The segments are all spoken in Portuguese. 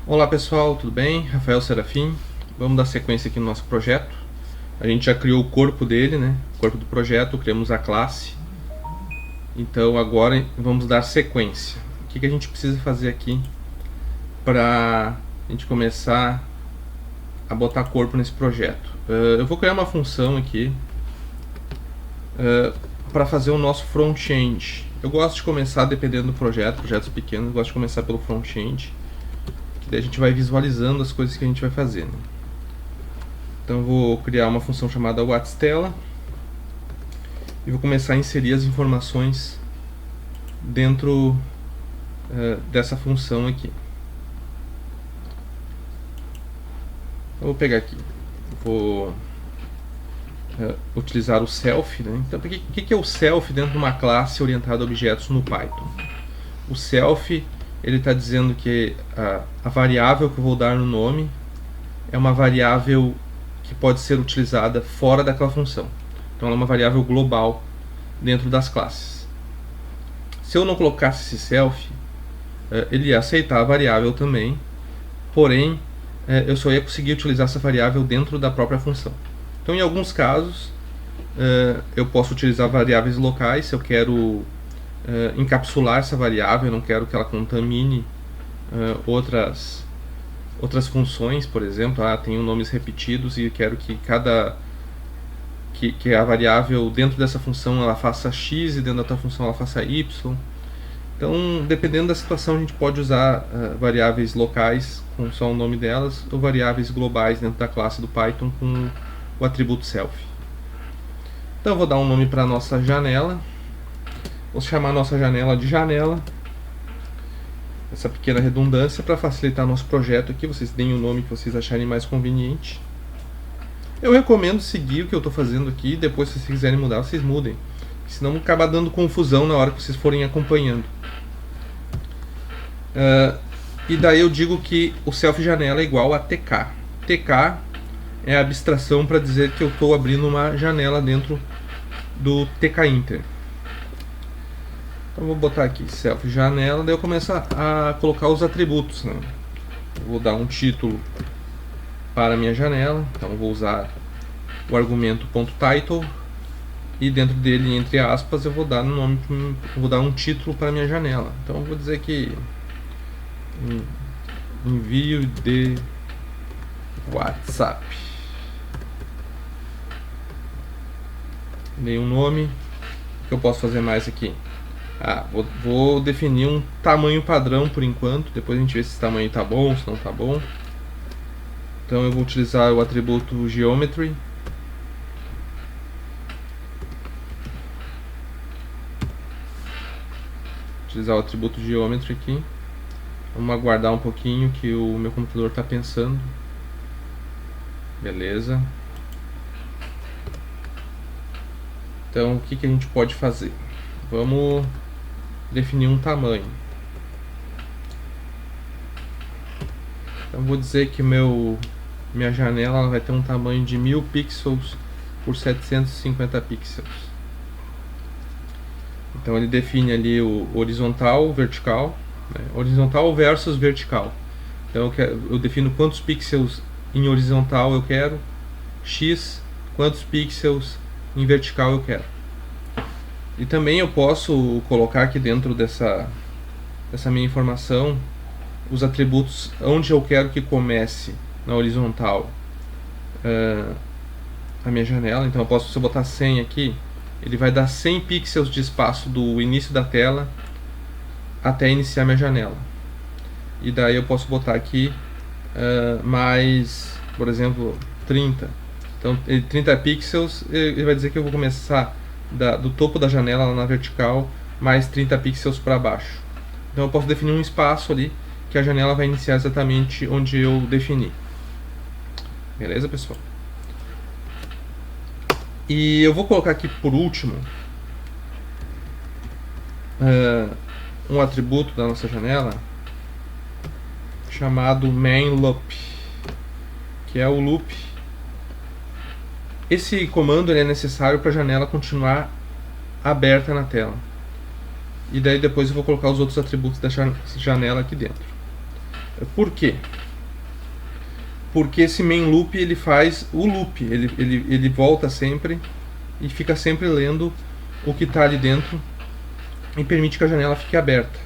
Olá pessoal, tudo bem? Rafael Serafim. Vamos dar sequência aqui no nosso projeto. A gente já criou o corpo dele, né? O corpo do projeto, criamos a classe. Então agora vamos dar sequência. O que a gente precisa fazer aqui para a gente começar a botar corpo nesse projeto? Eu vou criar uma função aqui para fazer o nosso front-end. Eu gosto de começar, dependendo do projeto, projetos pequenos, eu gosto de começar pelo front-end. Daí a gente vai visualizando as coisas que a gente vai fazer, né? Então eu vou criar uma função chamada whatTela e vou começar a inserir as informações dentro dessa função aqui. Eu vou pegar aqui, vou utilizar o self, né? Então o que é o self dentro de uma classe orientada a objetos no Python? O self, ele está dizendo que a variável que eu vou dar no nome é uma variável que pode ser utilizada fora daquela função. Então ela é uma variável global dentro das classes. Se eu não colocasse esse self, ele ia aceitar a variável também, porém eu só ia conseguir utilizar essa variável dentro da própria função. Então em alguns casos eu posso utilizar variáveis locais se eu quero encapsular essa variável, eu não quero que ela contamine outras funções, por exemplo, tenho nomes repetidos e quero que que a variável dentro dessa função ela faça x e dentro da outra função ela faça y. Então, dependendo da situação, a gente pode usar variáveis locais com só o nome delas ou variáveis globais dentro da classe do Python com o atributo self. Então, eu vou dar um nome para a nossa janela. Vou chamar a nossa janela de janela. Essa pequena redundância para facilitar nosso projeto aqui. Vocês deem o nome que vocês acharem mais conveniente. Eu recomendo seguir o que eu estou fazendo aqui. Depois, se vocês quiserem mudar, vocês mudem. Senão acaba dando confusão na hora que vocês forem acompanhando. E daí eu digo que o self janela é igual a tk. Tk é a abstração para dizer que eu estou abrindo uma janela dentro do tkinter. Então vou botar aqui self janela, daí eu começo a colocar os atributos, né? Eu vou dar um título para a minha janela, então eu vou usar o argumento .title e dentro dele, entre aspas, eu vou dar um nome, vou dar um título para a minha janela. Então eu vou dizer que envio de WhatsApp. Dei um nome. O que eu posso fazer mais aqui? Vou definir um tamanho padrão por enquanto. Depois a gente vê se esse tamanho está bom, se não está bom. Então eu vou utilizar o atributo geometry. Utilizar o atributo geometry aqui. Vamos aguardar um pouquinho que o meu computador está pensando. Beleza. Então o que a gente pode fazer? Vamos definir um tamanho. Então vou dizer que minha janela vai ter um tamanho de 1000 pixels por 750 pixels. Então ele define ali o horizontal, o vertical, né? Horizontal versus vertical. Então eu defino quantos pixels em horizontal eu quero, x, quantos pixels em vertical eu quero. E também eu posso colocar aqui dentro dessa minha informação os atributos onde eu quero que comece na horizontal a minha janela. Então eu posso, se eu botar 100 aqui, ele vai dar 100 pixels de espaço do início da tela até iniciar minha janela. E daí eu posso botar aqui mais, por exemplo, 30. Então 30 pixels, ele vai dizer que eu vou começar do topo da janela lá na vertical, mais 30 pixels para baixo. Então eu posso definir um espaço ali que a janela vai iniciar exatamente onde eu defini. Beleza, pessoal? E eu vou colocar aqui por último um atributo da nossa janela chamado main_loop, que é o loop. Esse comando ele é necessário para a janela continuar aberta na tela. E daí depois eu vou colocar os outros atributos da janela aqui dentro. Por quê? Porque esse main loop ele faz o loop, ele volta sempre e fica sempre lendo o que está ali dentro e permite que a janela fique aberta.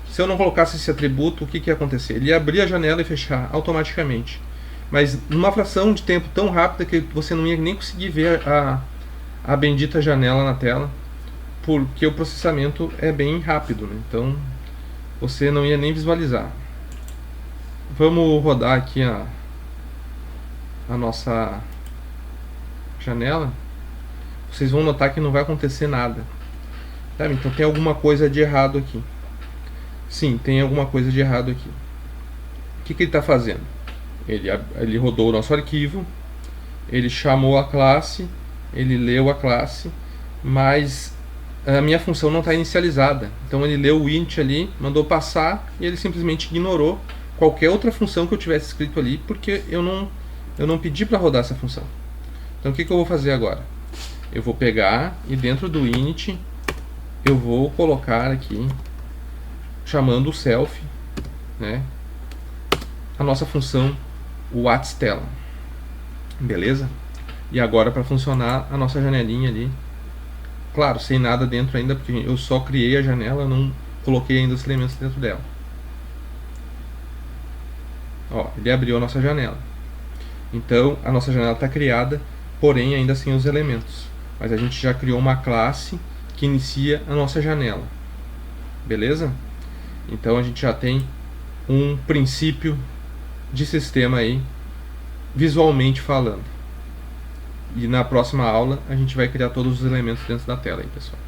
Se eu não colocasse esse atributo, o que ia acontecer? Ele ia abrir a janela e fechar automaticamente, mas numa fração de tempo tão rápida que você não ia nem conseguir ver a bendita janela na tela, porque o processamento é bem rápido, né? Então você não ia nem visualizar. Vamos rodar aqui a nossa janela. Vocês vão notar que não vai acontecer nada, tá? Então tem alguma coisa de errado aqui. Sim, tem alguma coisa de errado aqui. O que ele está fazendo? Ele rodou o nosso arquivo, ele chamou a classe, ele leu a classe, mas a minha função não está inicializada. Então ele leu o int ali, mandou passar e ele simplesmente ignorou qualquer outra função que eu tivesse escrito ali, porque eu não pedi para rodar essa função. Então o que eu vou fazer agora? Eu vou pegar e dentro do init eu vou colocar aqui, chamando o self, né, a nossa função what's_tela, beleza? E agora para funcionar a nossa janelinha ali, claro, sem nada dentro ainda, porque eu só criei a janela, não coloquei ainda os elementos dentro dela. Ó, ele abriu a nossa janela. Então a nossa janela está criada, porém ainda sem os elementos. Mas a gente já criou uma classe que inicia a nossa janela, beleza? Então a gente já tem um princípio de sistema aí, visualmente falando. E na próxima aula a gente vai criar todos os elementos dentro da tela aí, pessoal.